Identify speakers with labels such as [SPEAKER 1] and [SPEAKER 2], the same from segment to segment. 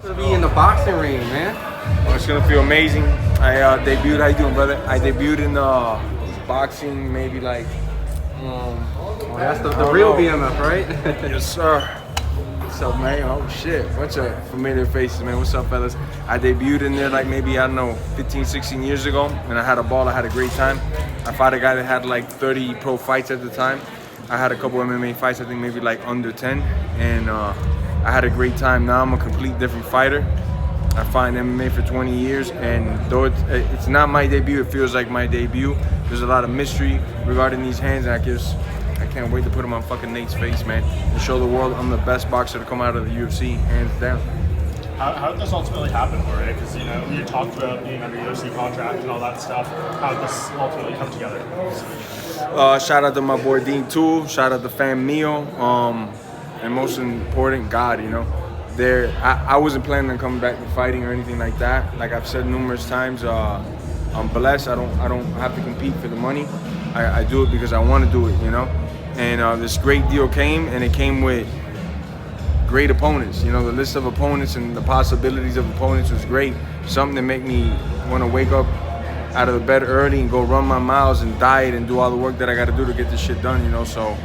[SPEAKER 1] To be in the boxing ring, man.
[SPEAKER 2] Well, it's gonna feel amazing. I debuted. How you doing, brother? I debuted in boxing maybe like.
[SPEAKER 1] That's the real BMF, right?
[SPEAKER 2] Yes, sir. What's up, man? Oh shit, bunch of familiar faces, man. What's up, fellas? I debuted in there like maybe, I don't know, 15, 16 years ago, and I had a ball. I had a great time. I fought a guy that had like 30 pro fights at the time. I had a couple MMA fights, I think maybe like under 10, and I had a great time. Now I'm a complete different fighter. I fought in MMA for 20 years, and though it's not my debut, it feels like my debut. There's a lot of mystery regarding these hands, and I can't wait to put them on fucking Nate's face, man, and show the world I'm the best boxer to come out of the UFC, hands down.
[SPEAKER 3] How did this ultimately happen, Jorge? Because you talked about being under UFC contract and all that stuff. How did this ultimately come together?
[SPEAKER 2] Shout out to my boy Dean Tool. Shout out to Fam Mio. And most important, God. I wasn't planning on coming back to fighting or anything like that. Like I've said numerous times, I'm blessed. I don't have to compete for the money. I do it because I want to do it, And this great deal came, and it came with great opponents. The list of opponents and the possibilities of opponents was great. Something that make me want to wake up out of the bed early and go run my miles and diet and do all the work that I got to do to get this shit done, So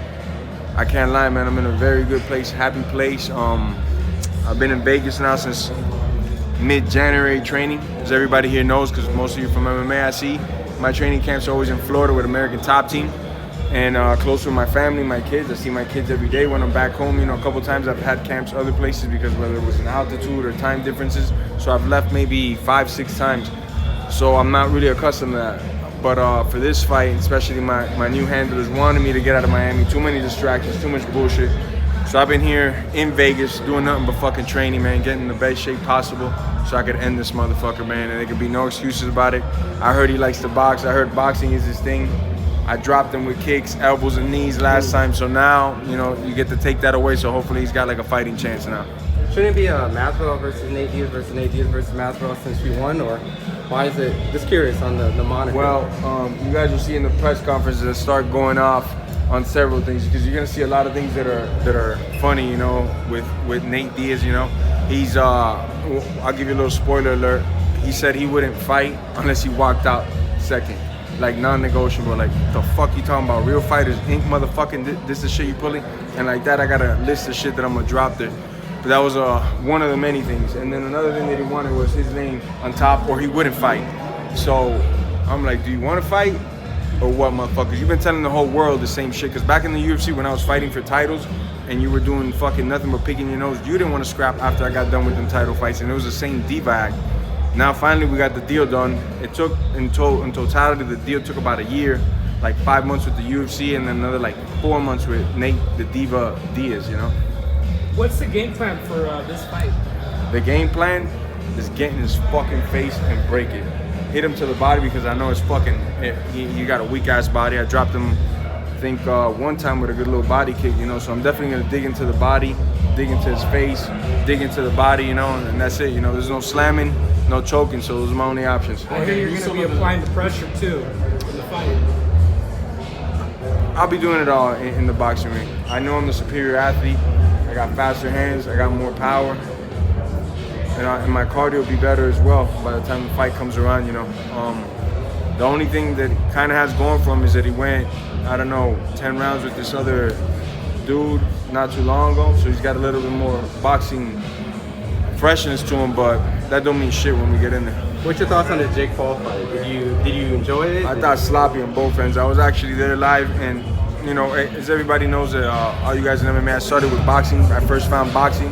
[SPEAKER 2] I can't lie, man. I'm in a very good place, happy place. I've been in Vegas now since mid-January training, as everybody here knows, because most of you from MMA I see. My training camps are always in Florida with American Top Team, and close with my family, my kids. I see my kids every day when I'm back home. A couple times I've had camps other places because whether it was in altitude or time differences, so I've left maybe 5-6 times. So I'm not really accustomed to that. But for this fight, especially my new handlers wanted me to get out of Miami. Too many distractions, too much bullshit. So I've been here in Vegas doing nothing but fucking training, man, getting in the best shape possible so I could end this motherfucker, man, and there could be no excuses about it. I heard he likes to box. I heard boxing is his thing. I dropped him with kicks, elbows, and knees last time, so now, you get to take that away, so hopefully he's got like a fighting chance now.
[SPEAKER 1] Shouldn't it be a Masvidal versus Nate Diaz versus Nate Diaz versus Masvidal since you won, or why is it? Just curious on the moniker.
[SPEAKER 2] Well, you guys will see in the press conferences that start going off on several things, because you're gonna see a lot of things that are funny, with Nate Diaz. He's I'll give you a little spoiler alert. He said he wouldn't fight unless he walked out second, like non-negotiable. Like, the fuck you talking about? Real fighters ain't motherfucking this the shit you pulling, and like that I got a list of shit that I'm gonna drop there. But that was one of the many things. And then another thing that he wanted was his name on top, or he wouldn't fight. So I'm like, do you want to fight? Or what, motherfuckers? You've been telling the whole world the same shit. Because back in the UFC, when I was fighting for titles and you were doing fucking nothing but picking your nose, you didn't want to scrap after I got done with them title fights. And it was the same DIVA act. Now, finally, we got the deal done. It took, in totality, the deal took about a year, like 5 months with the UFC and then another like 4 months with Nate, the DIVA Diaz,
[SPEAKER 4] What's the game plan for this fight?
[SPEAKER 2] The game plan is get in his fucking face and break it. Hit him to the body because I know it's fucking, he got a weak ass body. I dropped him, I think one time with a good little body kick, so I'm definitely gonna dig into the body, dig into his face, dig into the body, and that's it. There's no slamming, no choking, so those are my only options.
[SPEAKER 4] I hear you're gonna be applying the pressure too in the fight.
[SPEAKER 2] I'll be doing it all in the boxing ring. I know I'm the superior athlete. I got faster hands, I got more power, and my cardio will be better as well by the time the fight comes around, The only thing that kind of has going for him is that he went, 10 rounds with this other dude not too long ago, so he's got a little bit more boxing freshness to him, but that don't mean shit when we get in there.
[SPEAKER 1] What's your thoughts on the Jake Paul fight? Did you enjoy it?
[SPEAKER 2] I thought sloppy on both ends. I was actually there live, and as everybody knows, that all you guys in MMA, I started with boxing. I first found boxing,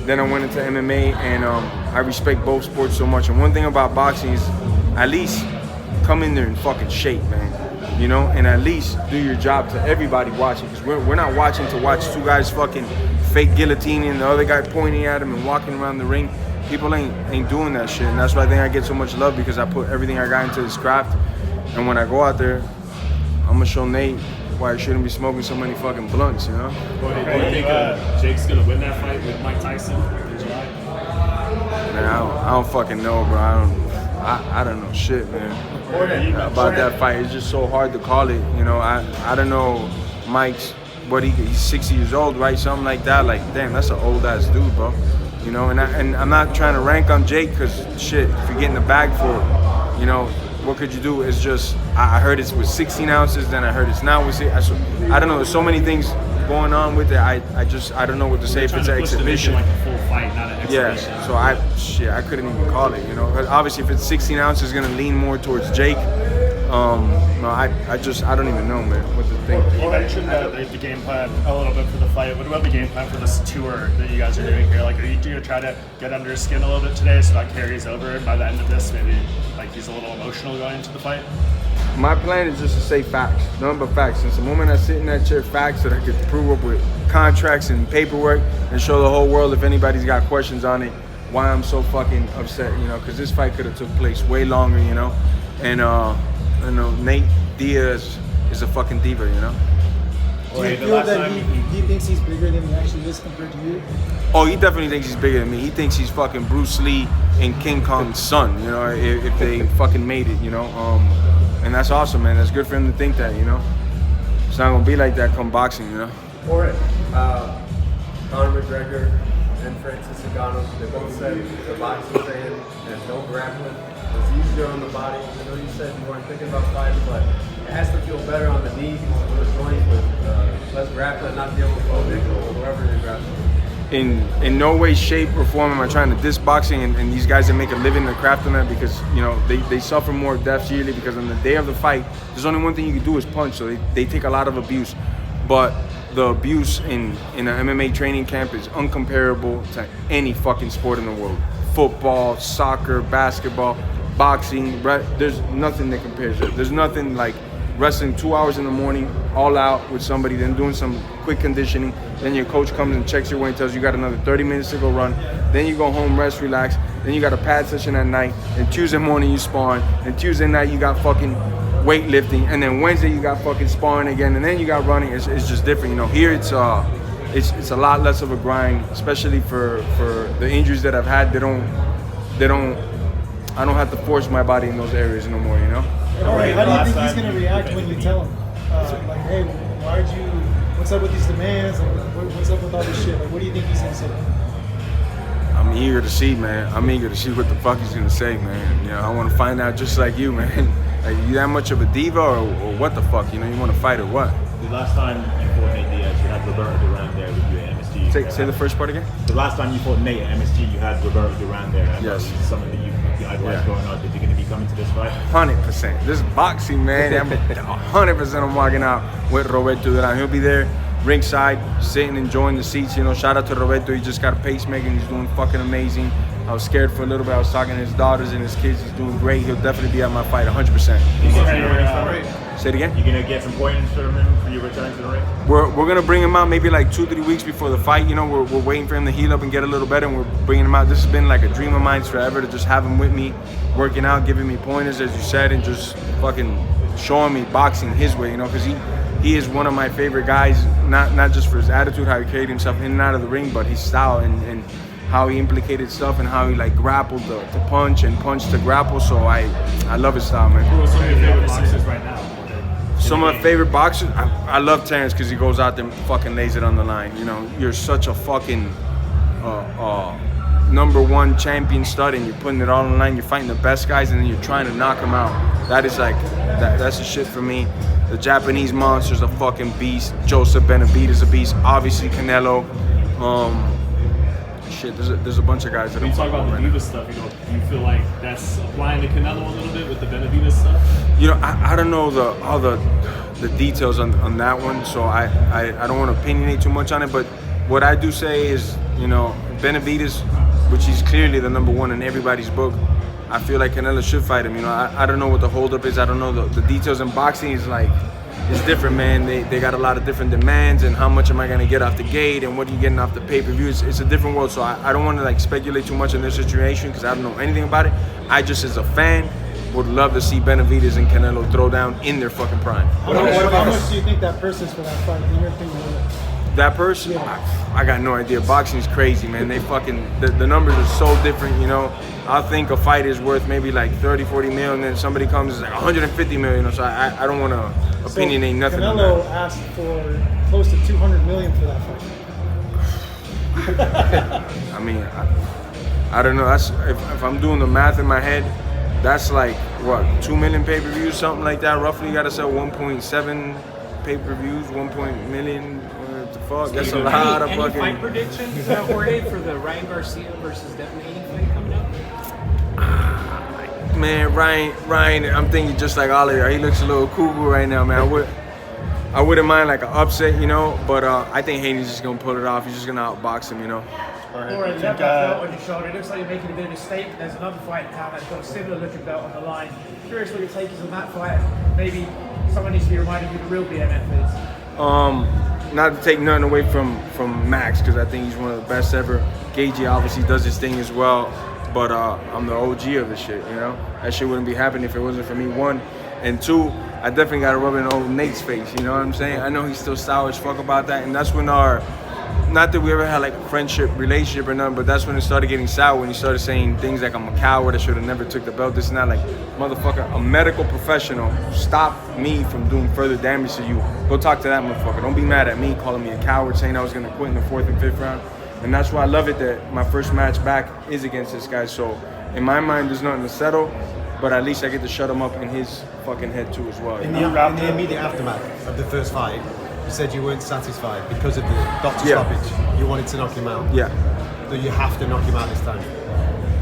[SPEAKER 2] then I went into MMA, and I respect both sports so much. And one thing about boxing is, at least come in there in fucking shape, man. And at least do your job to everybody watching, because we're not watching to watch two guys fucking fake guillotining and the other guy pointing at him and walking around the ring. People ain't doing that shit, and that's why I think I get so much love, because I put everything I got into this craft. And when I go out there, I'm gonna show Nate why I shouldn't be smoking so many fucking blunts,
[SPEAKER 3] Well, do you think Jake's gonna win that fight with Mike Tyson in July?
[SPEAKER 2] Man, I don't fucking know, bro. I don't know shit, man. About that fight, it's just so hard to call it. I don't know Mike's, he's 60 years old, right? Something like that. Like, damn, that's an old ass dude, bro. you know. And I'm not trying to rank on Jake because shit, if you're getting the bag for it, you know, what could you do? It's just I heard it's with 16 ounces, then I heard it's now with I don't know. There's so many things going on with it. I don't know what to say. If it's an exhibition,
[SPEAKER 3] like a full fight, not an exhibition.
[SPEAKER 2] Yeah. So I couldn't even call it. You know, 'cause obviously if it's 16 ounces, it's gonna lean more towards Jake. No, I don't even know, man, what to think.
[SPEAKER 3] You mentioned the game plan a little bit for the fight. What about the game plan for this tour that you guys are doing here? Like, are you going to try to get under his skin a little bit today so that carries over, and by the end of this, maybe like he's a little emotional going into the fight?
[SPEAKER 2] My plan is just to say facts, nothing but facts. Since the moment I sit in that chair, facts that I could prove up with contracts and paperwork and show the whole world, if anybody's got questions on it, why I'm so fucking upset, you know, because this fight could have took place way longer, you know, and you know, Nate Diaz is a fucking diva, you know.
[SPEAKER 5] Do you feel that he thinks he's bigger than he actually is compared to you?
[SPEAKER 2] Oh, he definitely thinks he's bigger than me. He thinks he's fucking Bruce Lee and King Kong's son, you know, if they fucking made it, you know. And that's awesome, man. That's good for him to think that, you know. It's not gonna be like that come boxing, you know.
[SPEAKER 6] Or Conor McGregor and Francis Ngannou, they both said the boxing fan and no grappling was easier on the body. I know you said you weren't thinking about fighting, but it has to feel better on the knees or the joint with less grappling, not be able to go nickel or wherever you're grappling.
[SPEAKER 2] In no way, shape, or form am I trying to diss boxing and these guys that make a living their craft on that, because you know they suffer more deaths yearly because on the day of the fight, there's only one thing you can do is punch. So they take a lot of abuse, but the abuse in an MMA training camp is uncomparable to any fucking sport in the world. Football, soccer, basketball, boxing, there's nothing that compares to it. There's nothing like wrestling 2 hours in the morning, all out with somebody, then doing some quick conditioning. Then your coach comes and checks your weight and tells you got another 30 minutes to go run. Then you go home, rest, relax. Then you got a pad session at night. And Tuesday morning you sparring. And Tuesday night you got fucking weightlifting. And then Wednesday you got fucking sparring again. And then you got running. It's just different, you know. Here it's a lot less of a grind, especially for the injuries that I've had. I don't have to force my body in those areas no more, you know?
[SPEAKER 5] All right, how do you think he's going to react when you tell him? Like, hey, what's up with these demands? Like, what's up with all this shit? Like, what do you think he's going to say?
[SPEAKER 2] I'm eager to see, man. I'm eager to see what the fuck he's going to say, man. You know, I want to find out just like you, man. Like, you that much of a diva or what the fuck? You know, you want to fight or what?
[SPEAKER 7] The last time you fought Nate Diaz, you had Roberto Duran there with you at MSG.
[SPEAKER 2] Say the first part again?
[SPEAKER 7] The last time you fought Nate at MSG, you had Roberto Duran there. And
[SPEAKER 2] yes.
[SPEAKER 7] That was something that you idolized growing up. Is he going to be coming to this fight?
[SPEAKER 2] 100%. This is boxing, man. I'm 100% I'm walking out with Roberto Duran. He'll be there ringside, sitting, enjoying the seats. You know, shout out to Roberto. He just got a pacemaker and he's doing fucking amazing. I was scared for a little bit. I was talking to his daughters and his kids. He's doing great. He'll definitely be at my fight 100%. Say it again?
[SPEAKER 7] You're going to get some pointers from him for your return to the ring?
[SPEAKER 2] We're going to bring him out maybe like 2-3 weeks before the fight. You know, we're waiting for him to heal up and get a little better, and we're bringing him out. This has been like a dream of mine forever, to just have him with me, working out, giving me pointers, as you said, and just fucking showing me boxing his way, you know, because he is one of my favorite guys, not just for his attitude, how he carried himself in and out of the ring, but his style and how he implicated stuff and how he like grappled to punch and punch to grapple. So I love his style, man.
[SPEAKER 3] Who are some of your favorite boxers right now?
[SPEAKER 2] Some of my favorite boxers, I love Terrence because he goes out there and fucking lays it on the line. You know, you're such a fucking #1 champion stud, and you're putting it all on the line. You're fighting the best guys, and then you're trying to knock them out. That is like, that's the shit for me. The Japanese monster's a fucking beast. Joseph Benavidez is a beast. Obviously Canelo. Shit, there's a bunch of guys that
[SPEAKER 3] When you talk about the Diva stuff, you know, do you feel like that's applying to Canelo a little bit with the Benavidez stuff?
[SPEAKER 2] You know, I don't know all the details on that one, so I don't want to opinionate too much on it. But what I do say is, you know, Benavidez, which he's clearly the #1 in everybody's book, I feel like Canelo should fight him. You know, I don't know what the holdup is. I don't know the details. In boxing is like, it's different, man. They got a lot of different demands, and how much am I gonna get off the gate, and what are you getting off the pay-per-view? It's a different world, so I don't want to like speculate too much on this situation because I don't know anything about it. I just, as a fan, would love to see Benavidez and Canelo throw down in their fucking prime.
[SPEAKER 5] How much do you think that person's for that fight? In your opinion?
[SPEAKER 2] That person?
[SPEAKER 5] Yeah.
[SPEAKER 2] I got no idea. Boxing's crazy, man. They fucking, the numbers are so different, you know. I think a fight is worth maybe like 30-40 mil, and then somebody comes and is like 150 million, you know, so I don't want to opinionate nothing on that.
[SPEAKER 5] Canelo asked for close to 200 million for that fight.
[SPEAKER 2] I mean, I don't know. That's if I'm doing the math in my head, that's like what 2 million pay-per-views, something like that. Roughly, you gotta sell 1.7 pay-per-views, 1 million. What the fuck? That's a lot of
[SPEAKER 4] any
[SPEAKER 2] fucking.
[SPEAKER 4] fight predictions, Jorge, for the Ryan Garcia versus Devin Haney fight coming up?
[SPEAKER 2] Man, Ryan, I'm thinking just like all of you. He looks a little cuckoo right now, man. I wouldn't mind like an upset, you know, but I think Haney's just gonna pull it off. He's just gonna outbox him, you know.
[SPEAKER 3] Or
[SPEAKER 8] Or
[SPEAKER 3] I
[SPEAKER 8] a
[SPEAKER 3] think,
[SPEAKER 8] left belt on your shoulder. It looks like you're making a bit of a mistake. There's another fight in town that's got a similar looking belt on the line. Curious what your take is on that fight. Maybe someone needs to be reminding you the real BMF is.
[SPEAKER 2] Not to take nothing away from Max, because I think he's one of the best ever. Gagey obviously does his thing as well, but I'm the OG of this shit, you know? That shit wouldn't be happening if it wasn't for me, one. And two, I definitely got to rub it in old Nate's face, you know what I'm saying? I know he's still sour as fuck about that, and that's when not that we ever had like a friendship, relationship or nothing, but that's when it started getting sour, when he started saying things like I'm a coward, I should have never took the belt, this and that. Like, motherfucker, a medical professional stopped me from doing further damage to you. Go talk to that motherfucker. Don't be mad at me calling me a coward, saying I was gonna quit in the 4th and 5th round. And that's why I love it that my first match back is against this guy. So in my mind, there's nothing to settle, but at least I get to shut him up in his fucking head too as well.
[SPEAKER 9] In the immediate aftermath of the first fight, you said you weren't satisfied because of the doctor stoppage. You wanted to knock him out.
[SPEAKER 2] Yeah.
[SPEAKER 9] So you have to knock him out this time.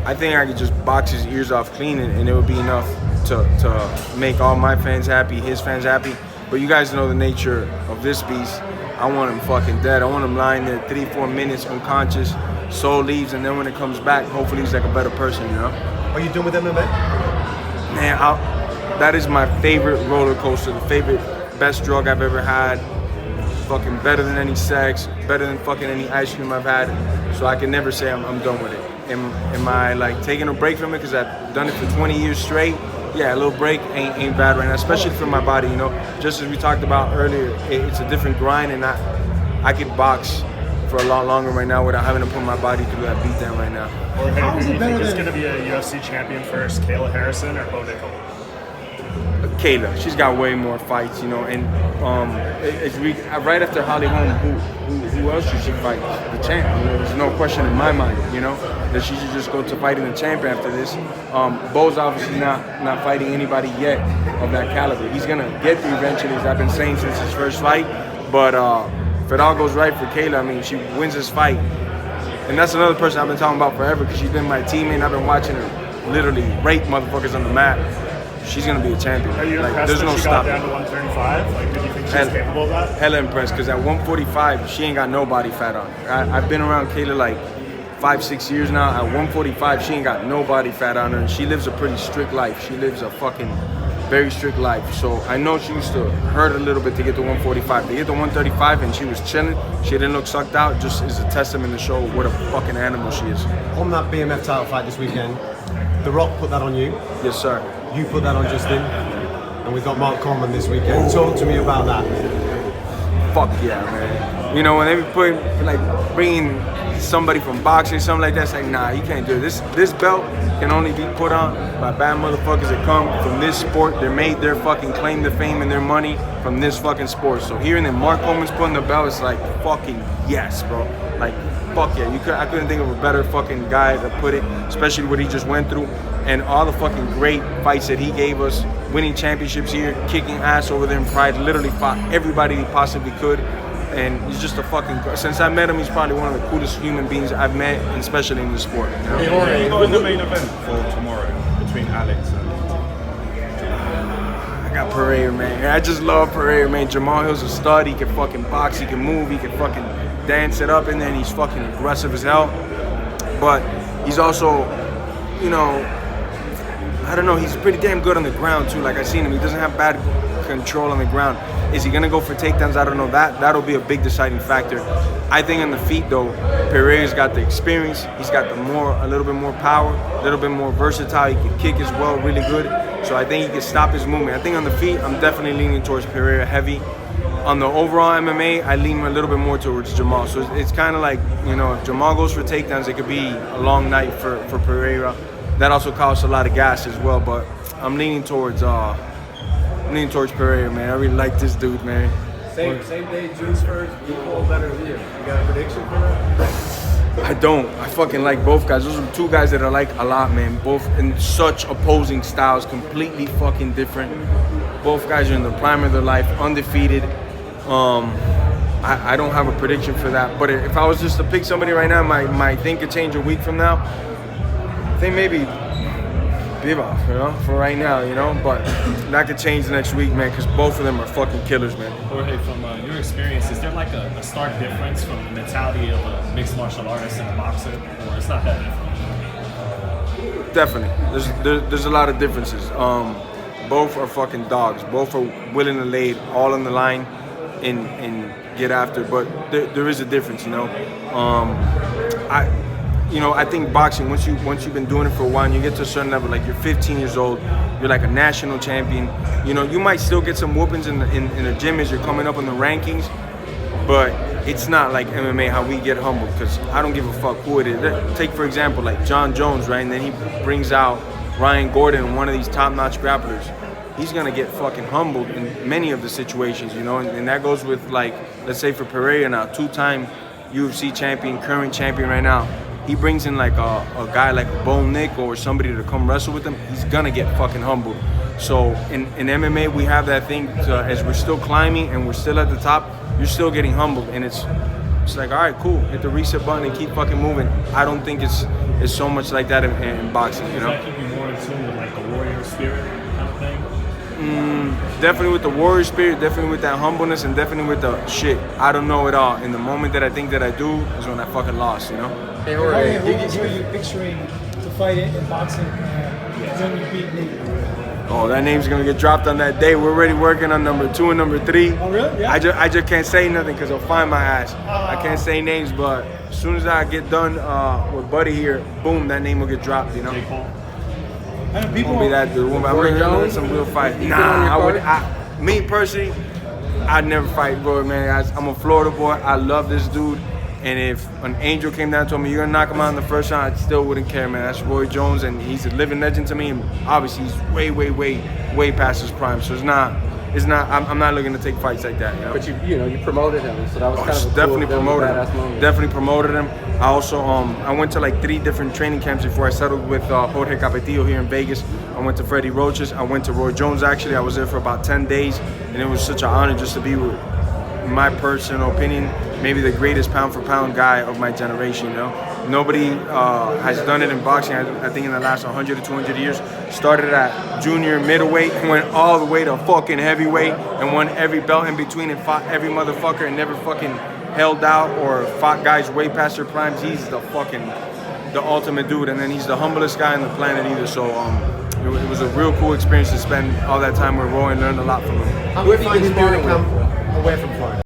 [SPEAKER 2] I think I could just box his ears off clean and it would be enough to make all my fans happy, his fans happy. But you guys know the nature of this beast. I want him fucking dead. I want him lying there 3-4 minutes unconscious, soul leaves, and then when it comes back, hopefully he's like a better person, you know?
[SPEAKER 9] Are you done with MMA?
[SPEAKER 2] Man, that is my favorite roller coaster, the favorite, best drug I've ever had. Fucking better than any sex, better than fucking any ice cream I've had. So I can never say I'm done with it. Am I like taking a break from it because I've done it for 20 years straight? Yeah, a little break ain't bad right now, especially for my body, you know. Just as we talked about earlier, it's a different grind, and I could box for a lot longer right now without having to put my body through that beatdown right now.
[SPEAKER 3] Or who do you think is going to be a UFC champion first, Kayla Harrison or Bo Nickel?
[SPEAKER 2] Kayla, she's got way more fights, you know, and right after Holly Holm, who else should she fight? The champ. You know, there's no question in my mind, you know, that she should just go to fighting the champ after this. Bo's obviously not fighting anybody yet of that caliber. He's gonna get there eventually, as I've been saying since his first fight. But if it all goes right for Kayla, I mean, she wins this fight, and that's another person I've been talking about forever because she's been my teammate. I've been watching her literally rape motherfuckers on the mat. She's gonna be a champion.
[SPEAKER 3] Are you impressed
[SPEAKER 2] there's
[SPEAKER 3] that
[SPEAKER 2] no
[SPEAKER 3] she
[SPEAKER 2] stopping.
[SPEAKER 3] got down to 135? Like, do you think she's capable of that?
[SPEAKER 2] Hella impressed, because at 145, she ain't got no body fat on her. I've been around Kayla like 5-6 years now. At 145, she ain't got no body fat on her, and she lives a pretty strict life. She lives a fucking very strict life. So I know she used to hurt a little bit to get to 145. To get to 135 and she was chilling, she didn't look sucked out, just is a testament to show what a fucking animal she is.
[SPEAKER 9] On that BMF title fight this weekend, The Rock put that on you.
[SPEAKER 2] Yes, sir.
[SPEAKER 9] You put that on Justin. And we've got Mark Coleman this weekend. Talk to me about that.
[SPEAKER 2] Fuck yeah, man. You know, when they be putting, like, bringing somebody from boxing, something like that, it's like, nah, you can't do it. This belt can only be put on by bad motherfuckers that come from this sport. They made their fucking claim to fame and their money from this fucking sport. So hearing that Mark Coleman's putting the belt, it's like, fucking yes, bro. Like, fuck yeah. I couldn't think of a better fucking guy to put it, especially what he just went through. And all the fucking great fights that he gave us, winning championships here, kicking ass over there in Pride, literally fought everybody he possibly could. And he's just a fucking, since I met him, he's probably one of the coolest human beings I've met, and especially in the sport. You know?
[SPEAKER 10] Hey, who in the main event for tomorrow between Alex and
[SPEAKER 2] I got Pereira, man. I just love Pereira, man. Jamal Hill's a stud. He can fucking box, he can move, he can fucking dance it up, and then he's fucking aggressive as hell. But he's also, you know, I don't know, he's pretty damn good on the ground too. Like, I seen him, he doesn't have bad control on the ground. Is he gonna go for takedowns? I don't know. That'll be a big deciding factor. I think on the feet though, Pereira's got the experience. He's got a little bit more power, a little bit more versatile. He can kick as well, really good. So I think he can stop his movement. I think on the feet, I'm definitely leaning towards Pereira heavy. On the overall MMA, I lean a little bit more towards Jamal. So it's kind of like, you know, if Jamal goes for takedowns, it could be a long night for Pereira. That also costs a lot of gas as well, but I'm leaning towards Pereira, man. I really like this dude, man.
[SPEAKER 6] Same day, June 1st, you call better than you. You got a prediction for that?
[SPEAKER 2] I don't. I fucking like both guys. Those are two guys that I like a lot, man. Both in such opposing styles, completely fucking different. Both guys are in the prime of their life, undefeated. I don't have a prediction for that. But if I was just to pick somebody right now, my thing could change a week from now. I think maybe Diva, you know, for right now, you know. But that could change next week, man, because both of them are fucking killers, man.
[SPEAKER 7] Jorge, from your experience, is there like a stark difference from the mentality of a mixed martial artist and a boxer, or it's not that different?
[SPEAKER 2] Definitely. There's a lot of differences. Both are fucking dogs. Both are willing to lay it all on the line and get after. But there is a difference, you know. I think boxing, once you've been doing it for a while and you get to a certain level, like you're 15 years old, you're like a national champion. You know, you might still get some whoopings in the gym as you're coming up in the rankings, but it's not like MMA how we get humbled, because I don't give a fuck who it is. Take, for example, like John Jones, right? And then he brings out Ryan Gordon, one of these top-notch grapplers. He's gonna get fucking humbled in many of the situations, you know, and that goes with, like, let's say for Pereira now, two-time UFC champion, current champion right now. He brings in like a guy like Bo Nick or somebody to come wrestle with him, he's gonna get fucking humbled. So in MMA, we have that thing as we're still climbing and we're still at the top, you're still getting humbled, and it's like, all right, cool, hit the reset button and keep fucking moving. I don't think it's so much like that in boxing, you know?
[SPEAKER 7] Does that keep you more in tune with like the warrior spirit kind of thing?
[SPEAKER 2] Definitely with the warrior spirit, definitely with that humbleness, and definitely with the shit, I don't know it all. In the moment that I think that I do is when I fucking lost, you know?
[SPEAKER 5] Hey, Jorge, who are you picturing to fight in boxing when you beat Nate?
[SPEAKER 2] Oh, that name's gonna get dropped on that day. We're already working on number 2 and number 3.
[SPEAKER 5] Oh, really? Yeah.
[SPEAKER 2] I just can't say nothing because I'll find my ass. I can't say names, but as soon as I get done with Buddy here, boom, that name will get dropped, you know?
[SPEAKER 5] People
[SPEAKER 2] won't be that dude. I'm really doing some real fight. Nah, me personally, I'd never fight Roy, man. I'm a Florida boy. I love this dude. And if an angel came down and told me you're gonna knock him out in the first round, I still wouldn't care, man. That's Roy Jones, and he's a living legend to me. And obviously, he's way past his prime. So I'm not looking to take fights like that. You know?
[SPEAKER 1] But you promoted him, so that was kind of a
[SPEAKER 2] definitely
[SPEAKER 1] cool,
[SPEAKER 2] promoted
[SPEAKER 1] badass
[SPEAKER 2] him.
[SPEAKER 1] moment.
[SPEAKER 2] Definitely promoted him. I also I went to like 3 different training camps before I settled with Jorge Capetillo here in Vegas. I went to Freddie Roach's. I went to Roy Jones actually. I was there for about 10 days, and it was such an honor just to be with, in my personal opinion, maybe the greatest pound for pound guy of my generation. You know, nobody has done it in boxing. I think in the last 100 to 200 years. Started at junior middleweight and went all the way to fucking heavyweight and won every belt in between and fought every motherfucker and never fucking held out or fought guys way past their primes. He's the ultimate dude, and then he's the humblest guy on the planet either. So it was a real cool experience to spend all that time with Roy and learn a lot from him.
[SPEAKER 9] How many fights do you come away from Florida?